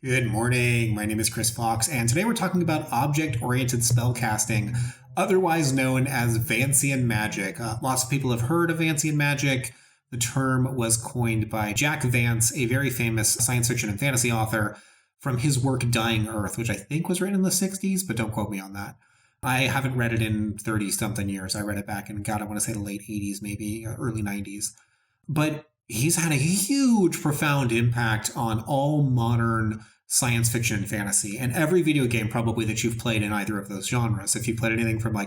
Good morning. My name is Chris Fox, and today we're talking about object-oriented spellcasting, otherwise known as Vancian magic. Lots of people have heard of Vancian magic. The term was coined by Jack Vance, a very famous science fiction and fantasy author, from his work Dying Earth, which I think was written in the 60s, but don't quote me on that. I haven't read it in 30-something years. I read it back in, I want to say the late 80s, maybe early 90s. But he's had a huge, profound impact on all modern science fiction and fantasy, and every video game probably that you've played in either of those genres. If you played anything from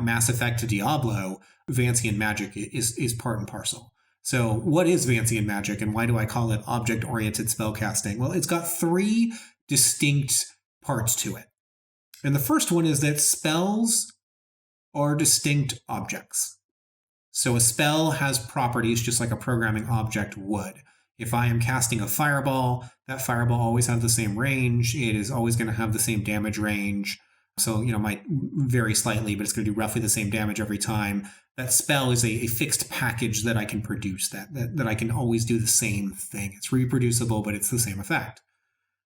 Mass Effect to Diablo, Vancian magic is part and parcel. So what is Vancian magic, and why do I call it object-oriented spellcasting? Well, it's got three distinct parts to it. And the first one is that spells are distinct objects. So a spell has properties just like a programming object would. If I am casting a fireball, that fireball always has the same range. It is always going to have the same damage range. So, might vary slightly, but it's going to do roughly the same damage every time. That spell is a fixed package that I can produce, that I can always do the same thing. It's reproducible, but it's the same effect.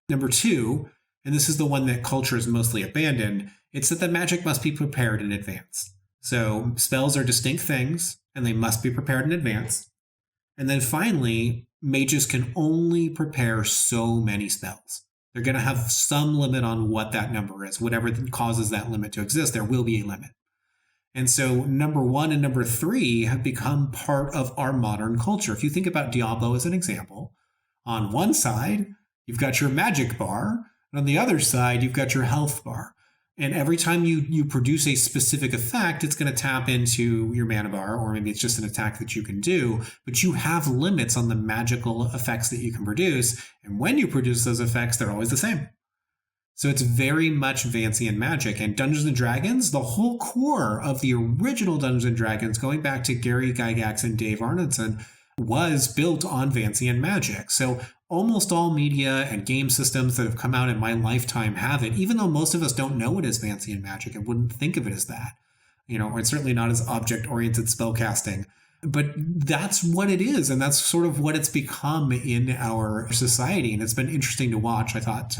Number two, and this is the one that culture has mostly abandoned, it's that the magic must be prepared in advance. So spells are distinct things, and they must be prepared in advance. And then finally, mages can only prepare so many spells. They're going to have some limit on what that number is. Whatever causes that limit to exist, there will be a limit. And so number one and number three have become part of our modern culture. If you think about Diablo as an example, on one side, you've got your magic bar, and on the other side, you've got your health bar. And every time you produce a specific effect, it's going to tap into your mana bar, or maybe it's just an attack that you can do, but you have limits on the magical effects that you can produce. And when you produce those effects, they're always the same. So it's very much Vancian magic. And Dungeons & Dragons, the whole core of the original Dungeons & Dragons, going back to Gary Gygax and Dave Arneson, was built on Vancian magic. So almost all media and game systems that have come out in my lifetime have it, even though most of us don't know it as Vancian magic and wouldn't think of it as that. Or it's certainly not as object-oriented spellcasting. But that's what it is, and that's sort of what it's become in our society. And it's been interesting to watch. I thought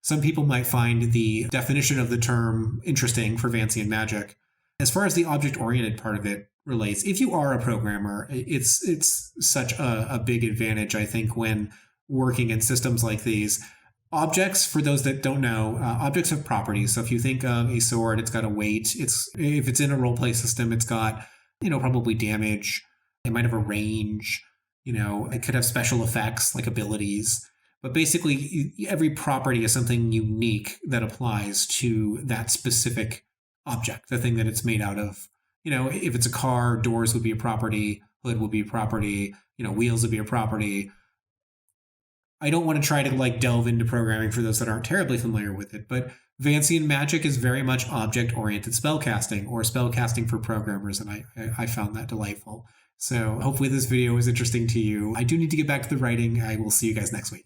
some people might find the definition of the term interesting for Vancian magic. As far as the object-oriented part of it relates, if you are a programmer, it's such a big advantage, I think, when working in systems like these. Objects, for those that don't know, objects have properties. So if you think of a sword, it's got a weight. If it's in a roleplay system, it's got, probably damage. It might have a range. It could have special effects like abilities. But basically, every property is something unique that applies to that specific object, the thing that it's made out of. If it's a car, doors would be a property, hood would be a property, wheels would be a property. I don't want to try to delve into programming for those that aren't terribly familiar with it, but Vancian magic is very much object-oriented spellcasting, or spellcasting for programmers, and I found that delightful. So hopefully this video was interesting to you. I do need to get back to the writing. I will see you guys next week.